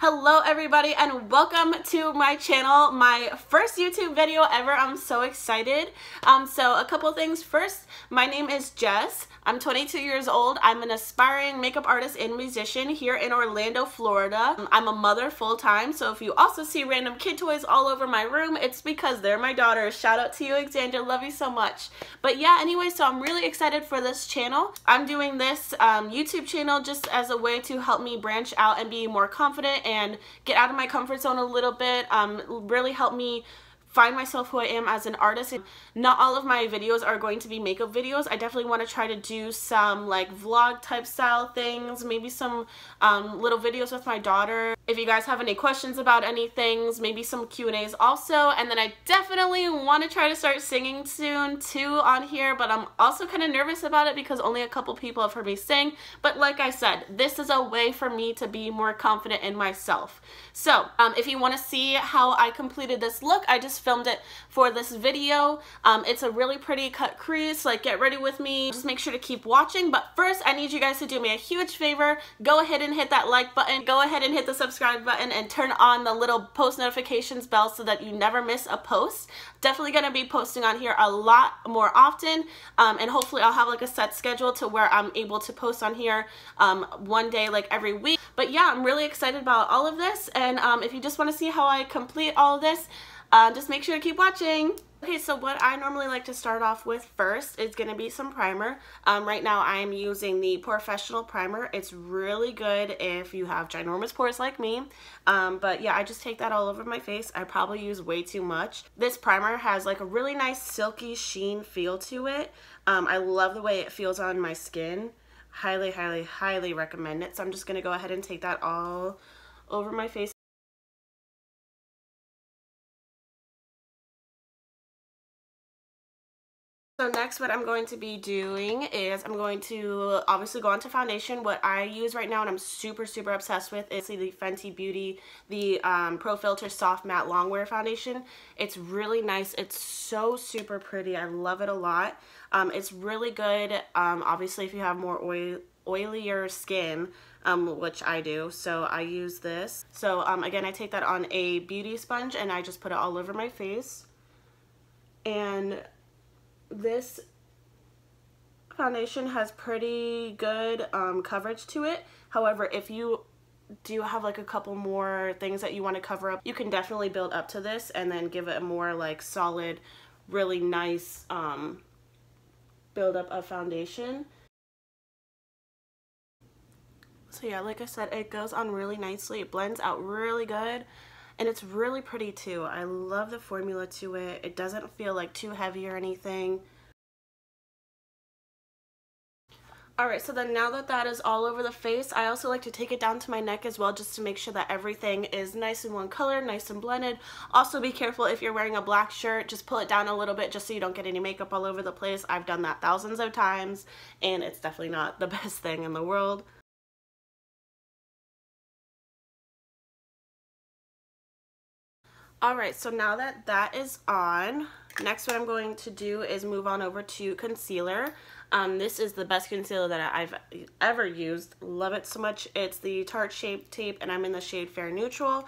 Hello everybody and welcome to my channel, my first YouTube video ever. I'm so excited. So a couple things. First, my name is Jess. I'm 22 years old. I'm an aspiring makeup artist and musician here in Orlando, Florida. I'm a mother full-time, so if you also see random kid toys all over my room, it's because they're my daughters. Shout out to you, Alexandra. Love you so much. But yeah, anyway, so I'm really excited for this channel. I'm doing this YouTube channel just as a way to help me branch out and be more confident and get out of my comfort zone a little bit, really help me find myself who I am as an artist. Not all of my videos are going to be makeup videos. I definitely want to try to do some like vlog type style things, maybe some little videos with my daughter. If you guys have any questions about any things, maybe some Q&As also. And then I definitely want to try to start singing soon too on here, but I'm also kind of nervous about it because only a couple people have heard me sing. But like I said, this is a way for me to be more confident in myself. So if you want to see how I completed this look, I just filmed it for this video. It's a really pretty cut crease. Like, get ready with me. Just make sure to keep watching. But first, I need you guys to do me a huge favor. Go ahead and hit that like button. Go ahead and hit the subscribe button and turn on the little post notifications bell so that you never miss a post. Definitely going to be posting on here a lot more often. And hopefully I'll have like a set schedule to where I'm able to post on here one day like every week. But yeah, I'm really excited about all of this. And if you just want to see how I complete all of this, just make sure to keep watching. Okay, so what I normally like to start off with first is going to be some primer. Right now I'm using the Professional Primer. It's really good if you have ginormous pores like me. But yeah, I just take that all over my face. I probably use way too much. This primer has like a really nice silky sheen feel to it. I love the way it feels on my skin. Highly, highly, highly recommend it. So I'm just going to go ahead and take that all over my face. So next what I'm going to be doing is I'm going to obviously go on to foundation. What I use right now and I'm super obsessed with is the Fenty Beauty, the Pro Filter Soft Matte Longwear Foundation. It's really nice. It's so super pretty. I love it a lot. It's really good, obviously if you have more oilier skin, which I do, so I use this. So again, I take that on a beauty sponge and I just put it all over my face. And this foundation has pretty good coverage to it. However, if you do have like a couple more things that you want to cover up, you can definitely build up to this and then give it a more like solid, really nice build up of foundation. So yeah, like I said, it goes on really nicely. It blends out really good. And it's really pretty too. I love the formula to it. It doesn't feel like too heavy or anything. Alright, so then now that that is all over the face, I also like to take it down to my neck as well just to make sure that everything is nice in one color, nice and blended. Also be careful if you're wearing a black shirt, just pull it down a little bit just so you don't get any makeup all over the place. I've done that thousands of times and it's definitely not the best thing in the world. Alright, so now that that is on, next what I'm going to do is move on over to concealer. This is the best concealer that I've ever used. Love it so much. It's the Tarte Shape Tape and I'm in the shade Fair Neutral.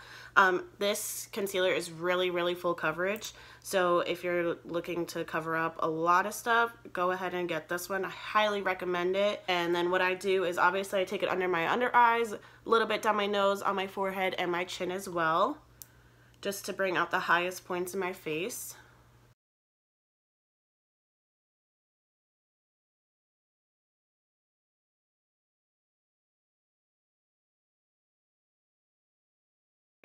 This concealer is really full coverage. So if you're looking to cover up a lot of stuff, go ahead and get this one. I highly recommend it. And then what I do is obviously I take it under my under eyes, a little bit down my nose, on my forehead, and my chin as well, just to bring out the highest points in my face.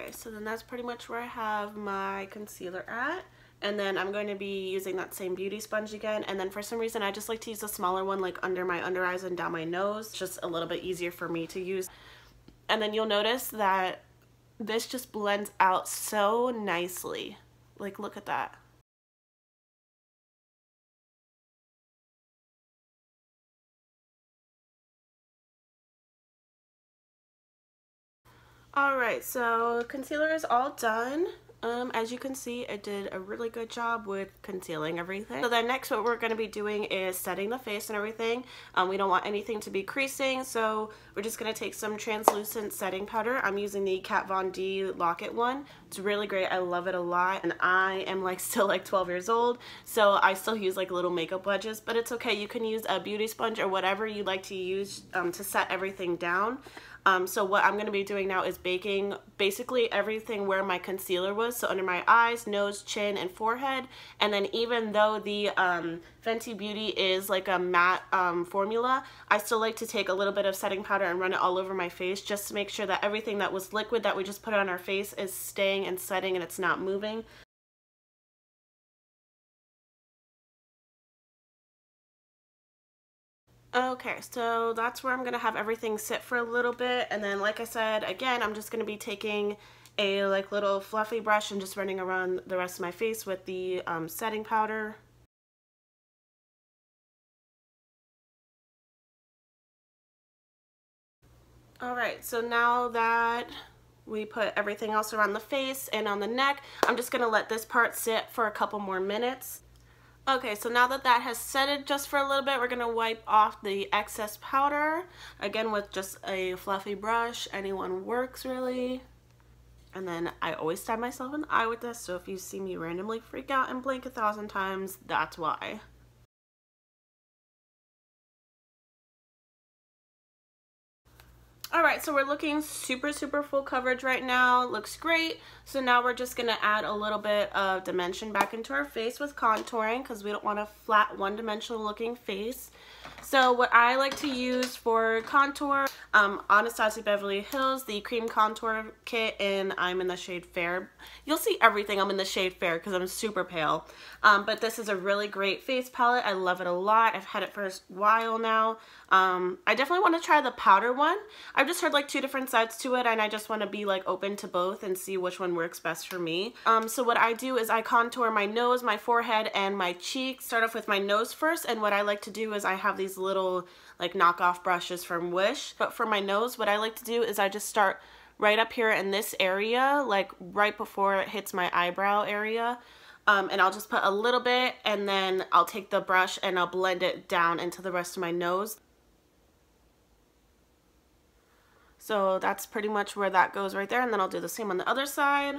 Okay, so then that's pretty much where I have my concealer at. And then I'm going to be using that same beauty sponge again. And then for some reason, I just like to use a smaller one like under my under eyes and down my nose. It's just a little bit easier for me to use. And then you'll notice that this just blends out so nicely. Like, look at that. Alright, so concealer is all done. As you can see, it did a really good job with concealing everything. So then next what we're going to be doing is setting the face and everything. We don't want anything to be creasing, so we're just going to take some translucent setting powder. I'm using the Kat Von D Lock-It one. It's really great. I love it a lot, and I am like still like 12 years old, so I still use like little makeup wedges, but it's okay. You can use a beauty sponge or whatever you like to use to set everything down. So what I'm going to be doing now is baking basically everything where my concealer was, so under my eyes, nose, chin, and forehead. And then even though the Fenty Beauty is like a matte formula, I still like to take a little bit of setting powder and run it all over my face just to make sure that everything that was liquid that we just put on our face is staying and setting and it's not moving. Okay, so that's where I'm going to have everything sit for a little bit, and then like I said, again, I'm just going to be taking a like little fluffy brush and just running around the rest of my face with the setting powder. Alright, so now that we put everything else around the face and on the neck, I'm just going to let this part sit for a couple more minutes. Okay, so now that that has setted just for a little bit, we're going to wipe off the excess powder. Again, with just a fluffy brush. Anyone works, really. And then I always stab myself in the eye with this, so if you see me randomly freak out and blink 1,000 times, that's why. Alright, so we're looking super full coverage right now. Looks great. So now we're just going to add a little bit of dimension back into our face with contouring because we don't want a flat one-dimensional looking face. So what I like to use for contour, Anastasia Beverly Hills, the cream contour kit, and I'm in the shade Fair. You'll see everything. I'm in the shade Fair because I'm super pale. But this is a really great face palette. I love it a lot. I've had it for a while now. I definitely want to try the powder one. I've just heard like 2 different sides to it, and I just want to be like open to both and see which one works best for me. So what I do is I contour my nose, my forehead, and my cheeks. Start off with my nose first, and what I like to do is I have these little like knockoff brushes from Wish. But for my nose, what I like to do is I just start right up here in this area, like right before it hits my eyebrow area. And I'll just put a little bit, and then I'll take the brush and I'll blend it down into the rest of my nose. So that's pretty much where that goes right there, and then I'll do the same on the other side.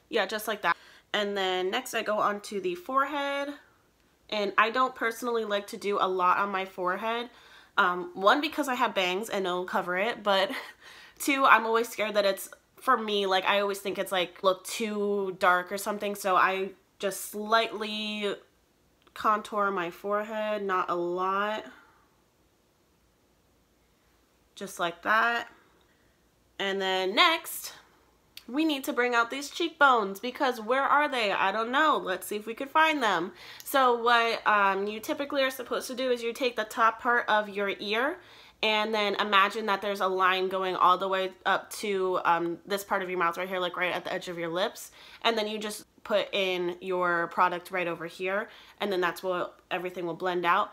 Yeah, just like that. And then next I go on to the forehead, and I don't personally like to do a lot on my forehead. One, because I have bangs and it'll cover it, but 2, I'm always scared that it's, for me, like I always think it's like look too dark or something, so I just slightly contour my forehead, not a lot. Just like that. And then next, we need to bring out these cheekbones, because where are they? I don't know. Let's see if we can find them. So what you typically are supposed to do is you take the top part of your ear, and then imagine that there's a line going all the way up to this part of your mouth right here, like right at the edge of your lips, and then you just put in your product right over here, and then that's what everything will blend out.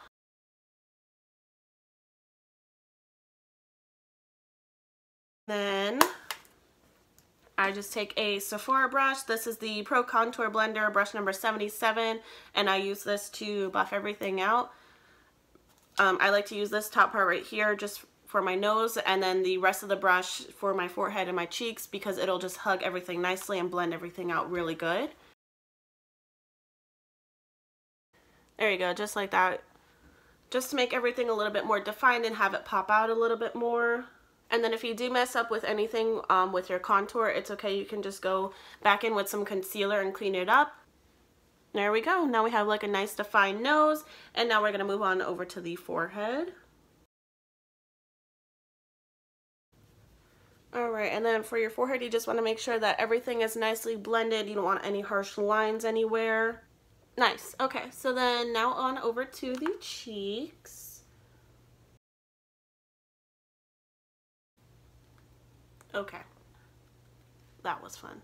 Then I just take a Sephora brush. This is the Pro Contour Blender, brush number 77, and I use this to buff everything out. I like to use this top part right here just for my nose, and then the rest of the brush for my forehead and my cheeks, because it'll just hug everything nicely and blend everything out really good. There you go, just like that. Just to make everything a little bit more defined and have it pop out a little bit more. And then if you do mess up with anything with your contour, it's okay. You can just go back in with some concealer and clean it up. There we go. Now we have like a nice defined nose. And now we're going to move on over to the forehead. Alright, and then for your forehead, you just want to make sure that everything is nicely blended. You don't want any harsh lines anywhere. Nice. Okay, so then now on over to the cheeks. Okay, that was fun.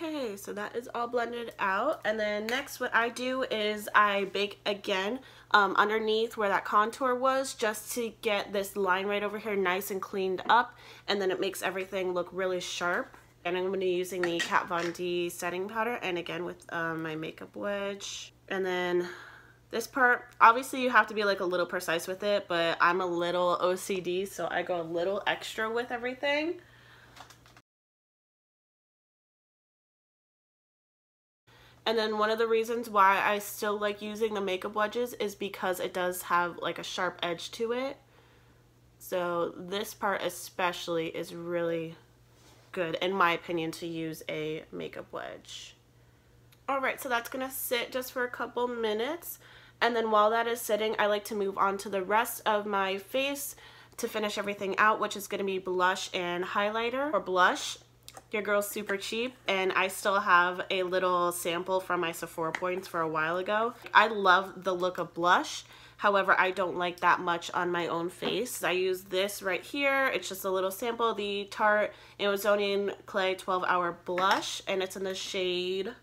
Okay, so that is all blended out, and then next what I do is I bake again underneath where that contour was, just to get this line right over here nice and cleaned up, and then it makes everything look really sharp. And I'm going to be using the Kat Von D setting powder, and again with my makeup wedge. And then this part, obviously you have to be like a little precise with it, but I'm a little OCD, so I go a little extra with everything. And then one of the reasons why I still like using the makeup wedges is because it does have like a sharp edge to it. So this part especially is really good, in my opinion, to use a makeup wedge. Alright, so that's going to sit just for a couple minutes. And then while that is sitting, I like to move on to the rest of my face to finish everything out, which is going to be blush and highlighter. For blush, your girl's super cheap, and I still have a little sample from my Sephora points for a while ago. I love the look of blush, however I don't like that much on my own face. I use this right here. It's just a little sample, the Tarte Amazonian Clay 12-Hour Blush, and it's in the shade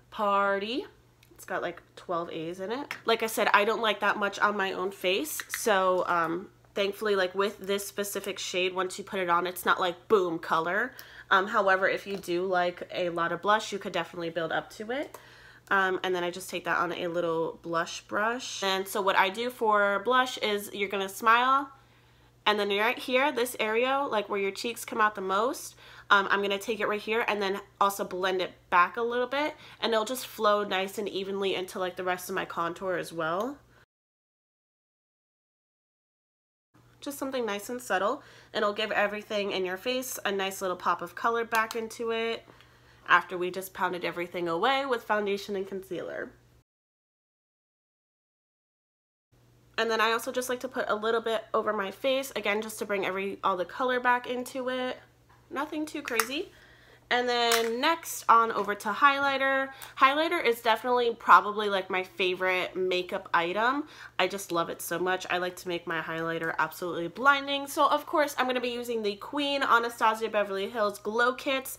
Party. It's got like 12 A's in it. Like I said, I don't like that much on my own face, so thankfully, like with this specific shade, once you put it on, it's not like boom color. However, if you do like a lot of blush, you could definitely build up to it. And then I just take that on a little blush brush. And so what I do for blush is you're going to smile, and then right here, this area, like where your cheeks come out the most, I'm going to take it right here and then also blend it back a little bit, and it'll just flow nice and evenly into like the rest of my contour as well. Just something nice and subtle, and it'll give everything in your face a nice little pop of color back into it after we just pounded everything away with foundation and concealer. And then I also just like to put a little bit over my face, again, just to bring all the color back into it. Nothing too crazy. And then next on over to highlighter. Highlighter is definitely probably like my favorite makeup item. I just love it so much. I like to make my highlighter absolutely blinding. So of course I'm going to be using the Queen Anastasia Beverly Hills Glow Kits.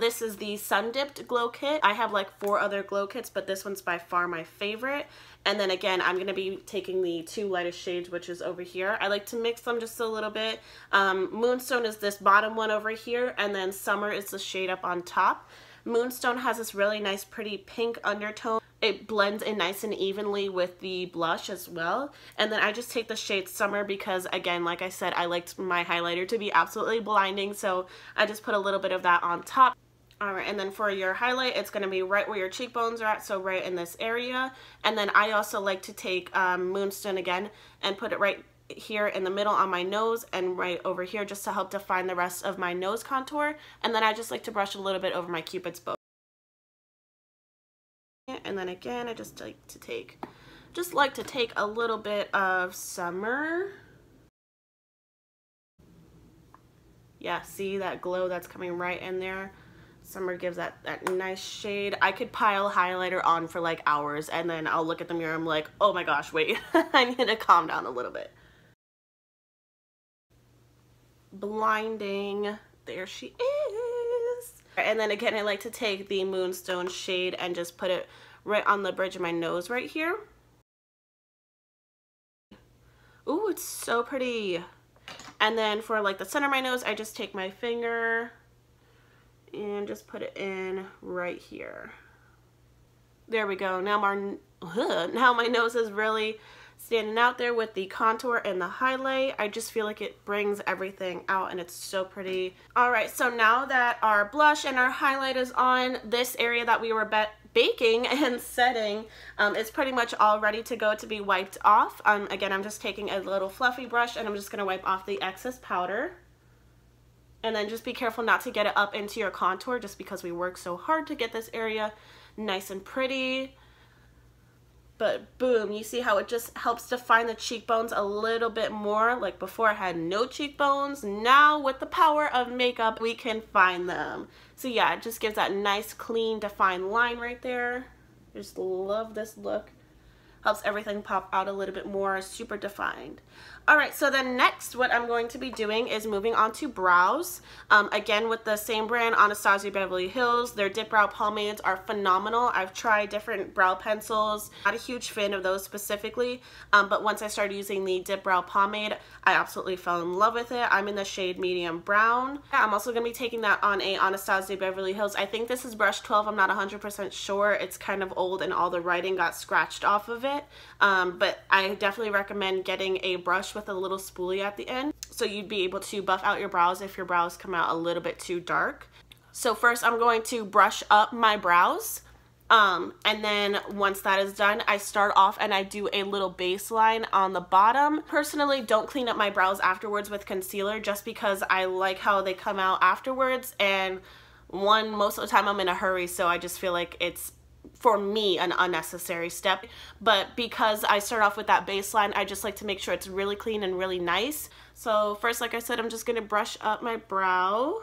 This is the Sun Dipped Glow Kit. I have like 4 other glow kits, but this one's by far my favorite. And then again, I'm going to be taking the 2 lightest shades, which is over here. I like to mix them just a little bit. Moonstone is this bottom one over here, and then Summer is the shade up on top. Moonstone has this really nice pretty pink undertone. It blends in nice and evenly with the blush as well. And then I just take the shade Summer because, again, like I said, I liked my highlighter to be absolutely blinding, so I just put a little bit of that on top. Alright, and then for your highlight, it's going to be right where your cheekbones are at, so right in this area. And then I also like to take Moonstone again and put it right here in the middle on my nose and right over here just to help define the rest of my nose contour. And then I just like to brush a little bit over my Cupid's bow. And then again, I just like to take a little bit of Summer. Yeah, see that glow that's coming right in there? Summer gives that nice shade. I could pile highlighter on for like hours, and then I'll look at the mirror and I'm like, oh my gosh, wait, I need to calm down a little bit. Blinding. There she is. And then again, I like to take the Moonstone shade and just put it right on the bridge of my nose right here. Ooh, it's so pretty. And then for like the center of my nose, I just take my finger and just put it in right here. There we go. Now my nose is really standing out there with the contour and the highlight. I just feel like it brings everything out, and it's so pretty. Alright, so now that our blush and our highlight is on, this area that we were baking and setting is pretty much all ready to go to be wiped off. Again, I'm just taking a little fluffy brush and I'm just going to wipe off the excess powder. And then just be careful not to get it up into your contour, just because we work so hard to get this area nice and pretty. But boom, you see how it just helps define the cheekbones a little bit more. Like before I had no cheekbones, now with the power of makeup, we can find them. So yeah, it just gives that nice, clean, defined line right there. I just love this look. Helps everything pop out a little bit more, super defined. Alright, so then next what I'm going to be doing is moving on to brows. Again, with the same brand, Anastasia Beverly Hills. Their dip brow pomades are phenomenal. I've tried different brow pencils. Not a huge fan of those specifically, but once I started using the dip brow pomade, I absolutely fell in love with it. I'm in the shade medium brown. I'm also going to be taking that on a Anastasia Beverly Hills. I think this is brush 12. I'm not 100% sure. It's kind of old and all the writing got scratched off of it, but I definitely recommend getting a brush with a little spoolie at the end, so you'd be able to buff out your brows if your brows come out a little bit too dark. So first I'm going to brush up my brows, and then once that is done, I start off and I do a little baseline on the bottom. Personally, don't clean up my brows afterwards with concealer just because I like how they come out afterwards, and most of the time I'm in a hurry, so I just feel like it's, for me, an unnecessary step. But because I start off with that baseline, I just like to make sure it's really clean and really nice. So first, like I said, I'm just going to brush up my brow.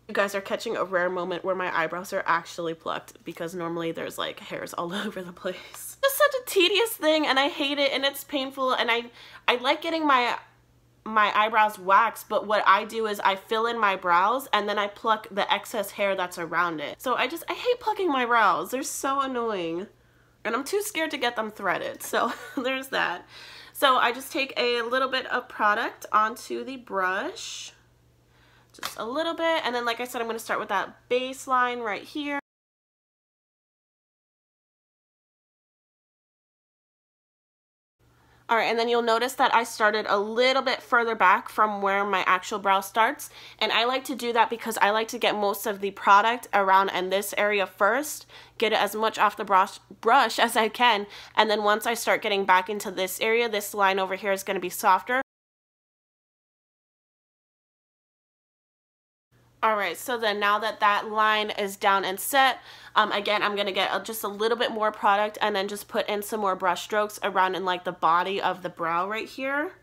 You guys are catching a rare moment where my eyebrows are actually plucked, because normally there's like hairs all over the place. It's such a tedious thing and I hate it and it's painful, and I like getting my eyebrows waxed, but what I do is I fill in my brows and then I pluck the excess hair that's around it. So I hate plucking my brows. They're so annoying. And I'm too scared to get them threaded. So there's that. So I just take a little bit of product onto the brush. Just a little bit. And then, like I said, I'm going to start with that baseline right here. Alright, and then you'll notice that I started a little bit further back from where my actual brow starts, and I like to do that because I like to get most of the product around in this area first, get it as much off the brush as I can, and then once I start getting back into this area, this line over here is going to be softer. Alright, so then now that that line is down and set, again, I'm going to get just a little bit more product and then just put in some more brush strokes around in like the body of the brow right here.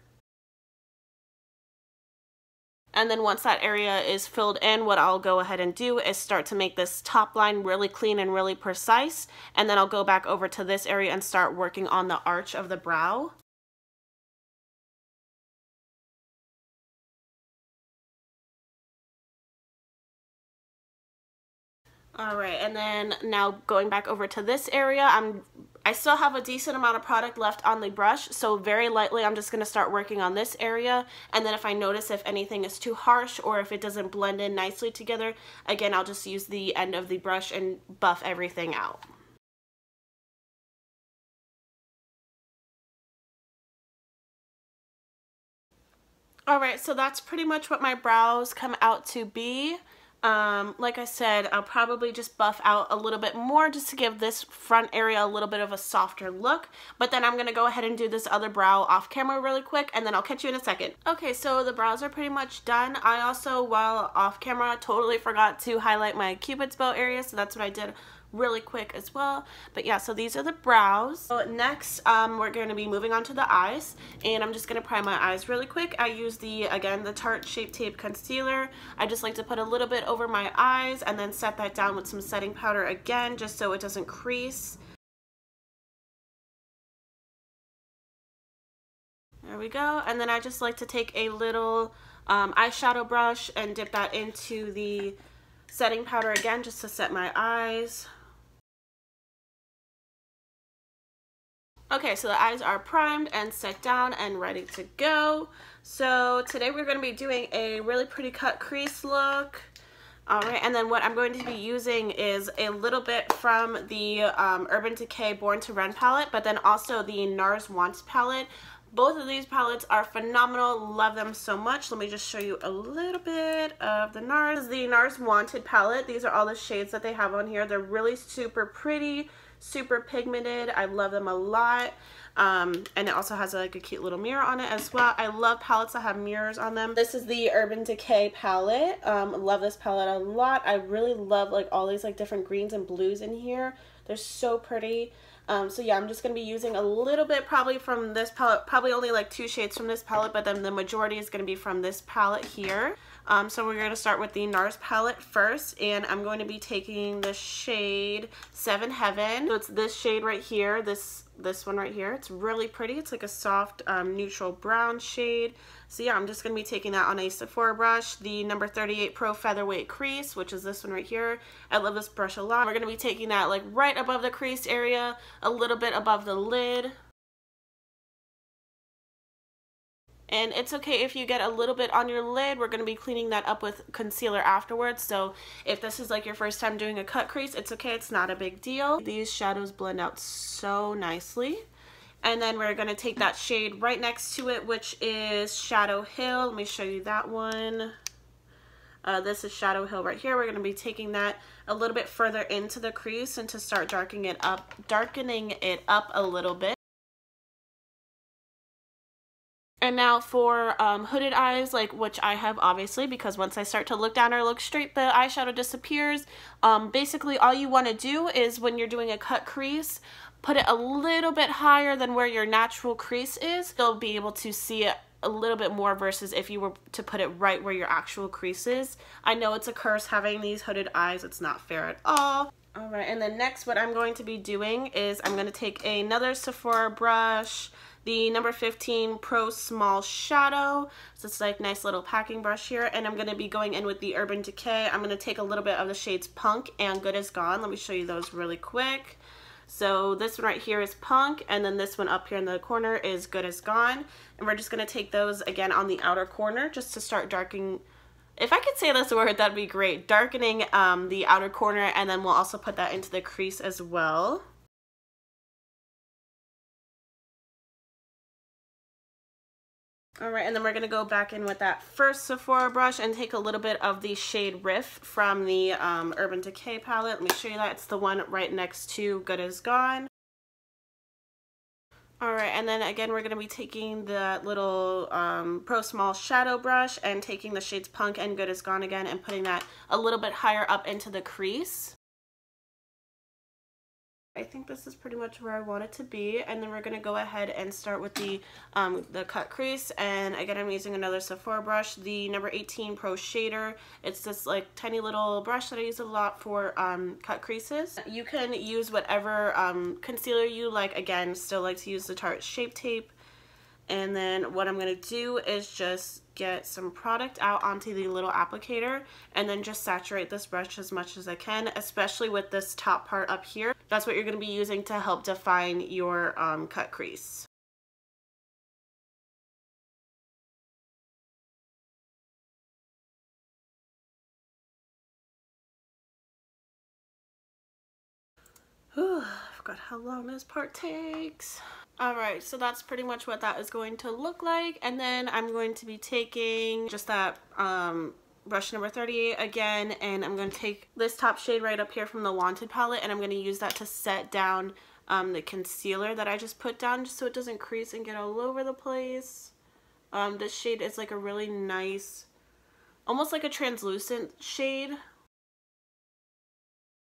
And then once that area is filled in, what I'll go ahead and do is start to make this top line really clean and really precise. And then I'll go back over to this area and start working on the arch of the brow. Alright, and then now going back over to this area, I still have a decent amount of product left on the brush, so very lightly I'm just going to start working on this area, and then if I notice if anything is too harsh or if it doesn't blend in nicely together, again, I'll just use the end of the brush and buff everything out. Alright, so that's pretty much what my brows come out to be. Like I said, I'll probably just buff out a little bit more just to give this front area a little bit of a softer look, but then I'm going to go ahead and do this other brow off camera really quick, and then I'll catch you in a second. Okay, so the brows are pretty much done. I also, while off camera, totally forgot to highlight my Cupid's bow area, so that's what I did really quick as well. But yeah, so these are the brows. So next we're going to be moving on to the eyes, and I'm just going to prime my eyes really quick. I use again the Tarte Shape Tape Concealer. I just like to put a little bit over my eyes and then set that down with some setting powder again, just so it doesn't crease. There we go. And then I just like to take a little eyeshadow brush and dip that into the setting powder again, just to set my eyes. Okay, so the eyes are primed and set down and ready to go. So today we're going to be doing a really pretty cut crease look. Alright, and then what I'm going to be using is a little bit from the Urban Decay Born to Run palette, but then also the NARS Want palette. Both of these palettes are phenomenal. Love them so much. Let me just show you a little bit of the NARS. This is the NARS Wanted palette. These are all the shades that they have on here. They're really super pretty, super pigmented. I love them a lot. And it also has like a cute little mirror on it as well. I love palettes that have mirrors on them. This is the Urban Decay palette. Love this palette a lot. I really love like all these like different greens and blues in here. They're so pretty. So yeah, I'm just going to be using a little bit probably from this palette, probably only like 2 shades from this palette, but then the majority is going to be from this palette here. So we're going to start with the NARS palette first, and I'm going to be taking the shade 7 Heaven. So it's this shade right here, this one right here. It's really pretty. It's like a soft neutral brown shade. So yeah, I'm just going to be taking that on a Sephora brush. The number 38 Pro Featherweight Crease, which is this one right here. I love this brush a lot. We're going to be taking that like right above the crease area, a little bit above the lid. And it's okay if you get a little bit on your lid. We're going to be cleaning that up with concealer afterwards. So if this is like your first time doing a cut crease, it's okay. It's not a big deal. These shadows blend out so nicely. And then we're going to take that shade right next to it, which is Shadow Hill. Let me show you that one. This is Shadow Hill right here. We're going to be taking that a little bit further into the crease and to start darkening it up a little bit. And now for hooded eyes, like which I have obviously, because once I start to look down or look straight, the eyeshadow disappears. Basically all you want to do is when you're doing a cut crease, put it a little bit higher than where your natural crease is. You'll be able to see it a little bit more versus if you were to put it right where your actual crease is. I know it's a curse having these hooded eyes. It's not fair at all. All right, and then next what I'm going to be doing is I'm going to take another Sephora brush, the number 15 Pro Small Shadow. So it's like nice little packing brush here, and I'm going to be going in with the Urban Decay. I'm going to take a little bit of the shades Punk and Good Is Gone. Let me show you those really quick. So this one right here is Punk, and then this one up here in the corner is Good Is Gone. And we're just going to take those again on the outer corner just to start darkening. If I could say this word, that'd be great. Darkening the outer corner, and then we'll also put that into the crease as well. Alright, and then we're going to go back in with that first Sephora brush and take a little bit of the shade Riff from the Urban Decay palette. Let me show you that. It's the one right next to Good Is Gone. Alright, and then again we're going to be taking the little Pro Small Shadow brush and taking the shades Punk and Good Is Gone again and putting that a little bit higher up into the crease. I think this is pretty much where I want it to be, and then we're going to go ahead and start with the cut crease. And again, I'm using another Sephora brush, the number 18 Pro Shader. It's this like tiny little brush that I use a lot for cut creases. You can use whatever concealer you like. Again, still like to use the Tarte Shape Tape. And then what I'm going to do is just get some product out onto the little applicator and then just saturate this brush as much as I can, especially with this top part up here. That's what you're going to be using to help define your cut crease. Whew, I forgot how long this part takes. Alright, so that's pretty much what that is going to look like. And then I'm going to be taking just that brush number 38 again, and I'm going to take this top shade right up here from the Wanted palette, and I'm going to use that to set down the concealer that I just put down, just so it doesn't crease and get all over the place. This shade is like a really nice, almost like a translucent shade.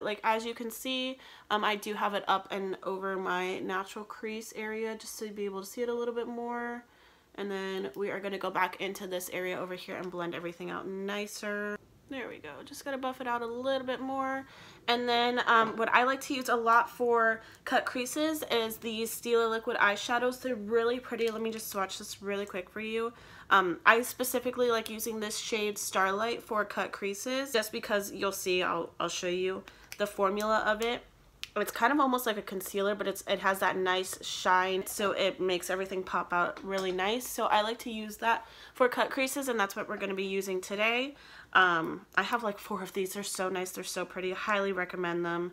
Like as you can see, I do have it up and over my natural crease area just to be able to see it a little bit more. And then we are going to go back into this area over here and blend everything out nicer. There we go. Just got to buff it out a little bit more. And then what I like to use a lot for cut creases is these Stila liquid eyeshadows. They're really pretty. Let me just swatch this really quick for you. I specifically like using this shade Starlight for cut creases just because you'll see, I'll show you the formula of it. It's kind of almost like a concealer, but it has that nice shine, so it makes everything pop out really nice. So I like to use that for cut creases, and that's what we're going to be using today. I have like 4 of these. They're so nice. They're so pretty. I highly recommend them.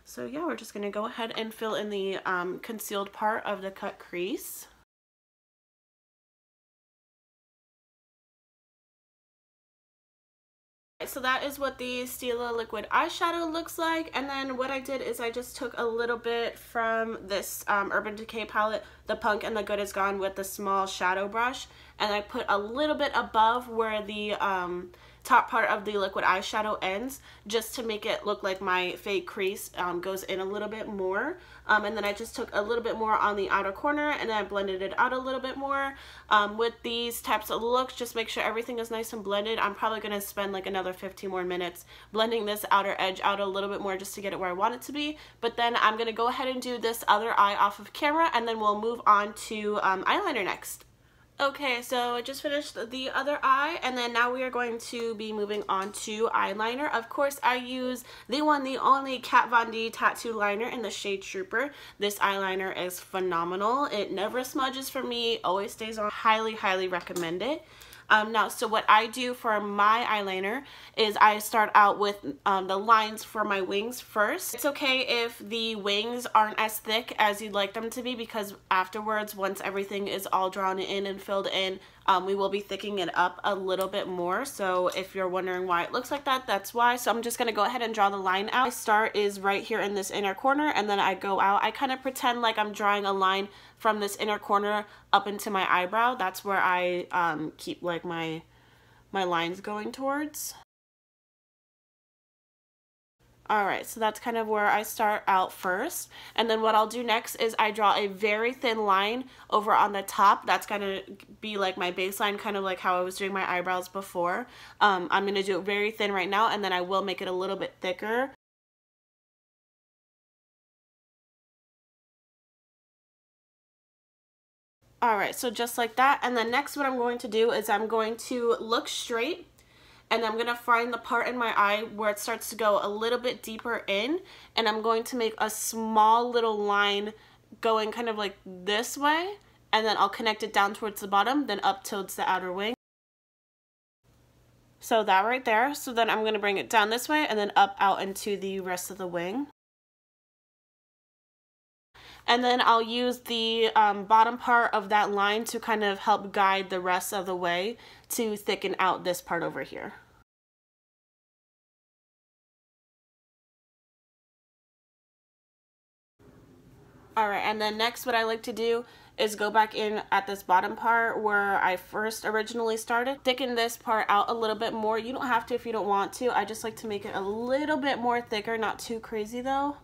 So yeah, we're just going to go ahead and fill in the concealed part of the cut crease. So that is what the Stila liquid eyeshadow looks like. And then what I did is I just took a little bit from this Urban Decay palette, the Punk and the Good Is Gone, with the small shadow brush, and I put a little bit above where the top part of the liquid eyeshadow ends, just to make it look like my fake crease goes in a little bit more. And then I just took a little bit more on the outer corner, and then I blended it out a little bit more. With these types of looks, just make sure everything is nice and blended. I'm probably going to spend like another 15 more minutes blending this outer edge out a little bit more just to get it where I want it to be. But then I'm going to go ahead and do this other eye off of camera, and then we'll move on to eyeliner next. Okay, so I just finished the other eye, and then now we are going to be moving on to eyeliner. Of course, I use the one, the only Kat Von D tattoo liner in the shade Trooper. This eyeliner is phenomenal. It never smudges for me, always stays on. Highly, highly recommend it. Now, so what I do for my eyeliner is I start out with the lines for my wings first. It's okay if the wings aren't as thick as you'd like them to be, because afterwards, once everything is all drawn in and filled in, we will be thickening it up a little bit more. So if you're wondering why it looks like that, that's why. So I'm just going to go ahead and draw the line out. My start is right here in this inner corner, and then I go out. I kind of pretend like I'm drawing a line from this inner corner up into my eyebrow. That's where I keep like my lines going towards. Alright, so that's kind of where I start out first. And then what I'll do next is I draw a very thin line over on the top. That's going to be like my baseline, kind of like how I was doing my eyebrows before. I'm going to do it very thin right now, and then I will make it a little bit thicker. Alright, so just like that. And then next what I'm going to do is I'm going to look straight, and I'm going to find the part in my eye where it starts to go a little bit deeper in, and I'm going to make a small little line going kind of like this way, and then I'll connect it down towards the bottom, then up towards the outer wing. So that right there. So then I'm going to bring it down this way and then up out into the rest of the wing. And then I'll use the bottom part of that line to kind of help guide the rest of the way to thicken out this part over here. Alright, and then next what I like to do is go back in at this bottom part where I first originally started. Thicken this part out a little bit more. You don't have to if you don't want to. I just like to make it a little bit more thicker, not too crazy though.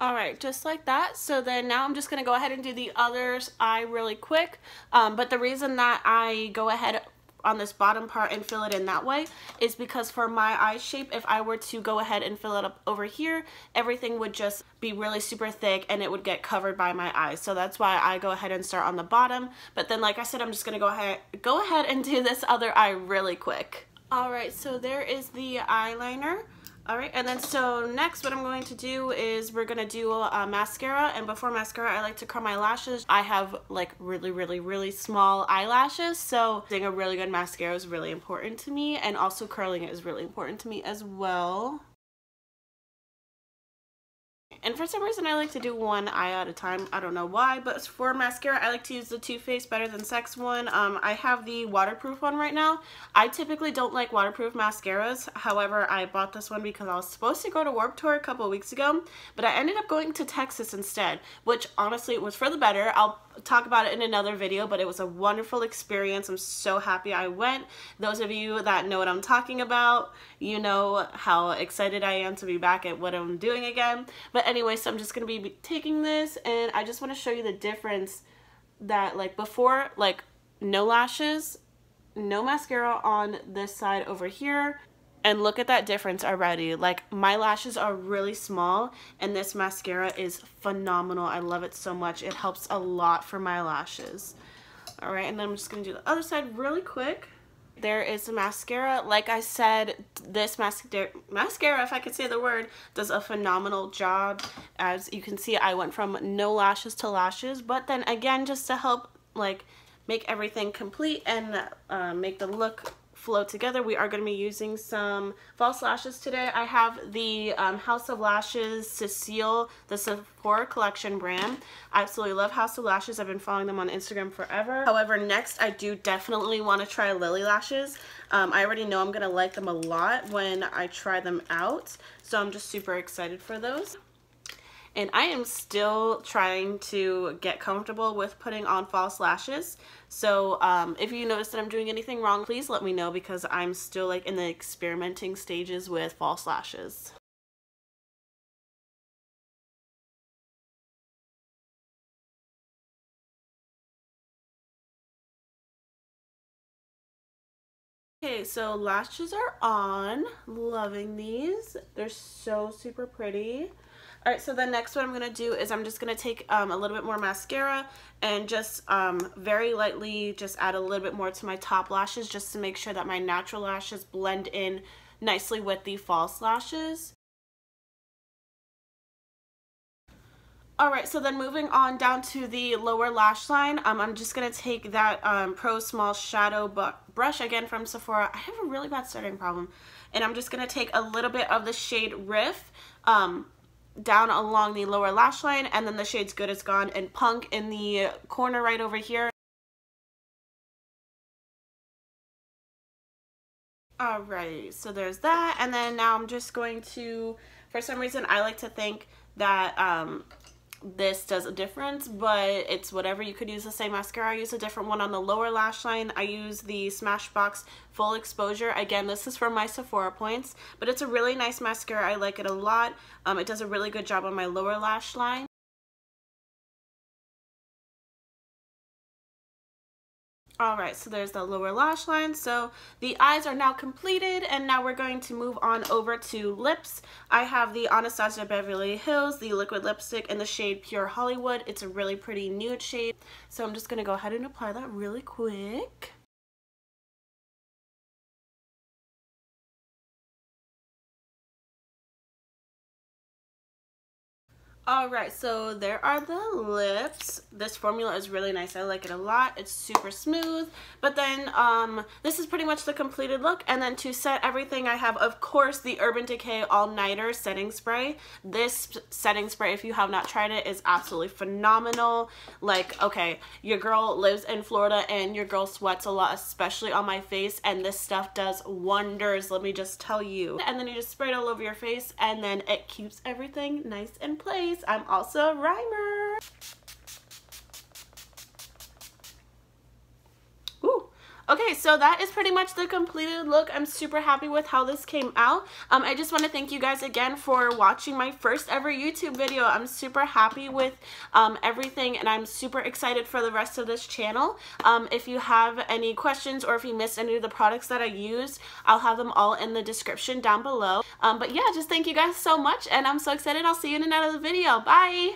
Alright, just like that. So then now I'm just going to go ahead and do the other eye really quick. But the reason that I go ahead on this bottom part and fill it in that way is because for my eye shape, if I were to go ahead and fill it up over here, everything would just be really super thick and it would get covered by my eyes. So that's why I go ahead and start on the bottom. But then like I said, I'm just going to go ahead and do this other eye really quick. Alright, so there is the eyeliner. Alright, and then so next what I'm going to do is we're going to do a mascara, and before mascara I like to curl my lashes. I have like really small eyelashes, so doing a really good mascara is really important to me, and also curling it is really important to me as well. And for some reason I like to do one eye at a time. I don't know why, but for mascara I like to use the Too Faced Better Than Sex one. I have the waterproof one right now. I typically don't like waterproof mascaras. However, I bought this one because I was supposed to go to Warped Tour a couple of weeks ago, but I ended up going to Texas instead, which honestly was for the better. I'll talk about it in another video, but it was a wonderful experience. I'm so happy I went. Those of you that know what I'm talking about, you know how excited I am to be back at what I'm doing again. But anyway, so I'm just going to be taking this, and I just want to show you the difference that like before, like no lashes, no mascara on this side over here. And look at that difference already. Like my lashes are really small and this mascara is phenomenal. I love it so much. It helps a lot for my lashes. Alright, and then I'm just going to do the other side really quick. There is the mascara. Like I said, this mascara, if I could say the word, does a phenomenal job. As you can see, I went from no lashes to lashes, but then again, just to help like make everything complete and make the look flow together, we are going to be using some false lashes today. I have the House of Lashes Cecile, the Sephora collection brand. I absolutely love House of Lashes. I've been following them on Instagram forever. However, next I do definitely want to try Lily Lashes. I already know I'm going to like them a lot when I try them out, so I'm just super excited for those. and I am still trying to get comfortable with putting on false lashes. So if you notice that I'm doing anything wrong, please let me know, because I'm still like in the experimenting stages with false lashes. Okay, so lashes are on. Loving these. They're so super pretty. All right, so the next one I'm going to do is I'm just going to take a little bit more mascara and just very lightly just add a little bit more to my top lashes, just to make sure that my natural lashes blend in nicely with the false lashes. Alright, so then moving on down to the lower lash line, I'm just going to take that Pro Small Shadow brush, again from Sephora. I have a really bad stuttering problem. And I'm just going to take a little bit of the shade Riff down along the lower lash line, and then the shades Good Is Gone and Punk in the corner right over here. Alright, so there's that, and then now I'm just going to, for some reason I like to think that this does a difference, but it's whatever. You could use the same mascara. I use a different one on the lower lash line. I use the Smashbox Full Exposure. Again, this is for my Sephora points, but it's a really nice mascara. I like it a lot. It does a really good job on my lower lash line. Alright, so there's the lower lash line. So the eyes are now completed, and now we're going to move on over to lips. I have the Anastasia Beverly Hills, the liquid lipstick in the shade Pure Hollywood. It's a really pretty nude shade. So I'm just going to go ahead and apply that really quick. Alright, so there are the lips. This formula is really nice. I like it a lot. It's super smooth. But then this is pretty much the completed look. And then to set everything, I have, of course, the Urban Decay All Nighter setting spray. This setting spray, if you have not tried it, is absolutely phenomenal. Like, okay, your girl lives in Florida and your girl sweats a lot, especially on my face, and this stuff does wonders, let me just tell you. And then you just spray it all over your face, and then it keeps everything nice in place. I'm also a rhymer. Ooh. Okay, so that is pretty much the completed look. I'm super happy with how this came out. I just want to thank you guys again for watching my first ever YouTube video. I'm super happy with everything, and I'm super excited for the rest of this channel. If you have any questions, or if you missed any of the products that I used, I'll have them all in the description down below. But yeah, just thank you guys so much, and I'm so excited. I'll see you in another video. Bye!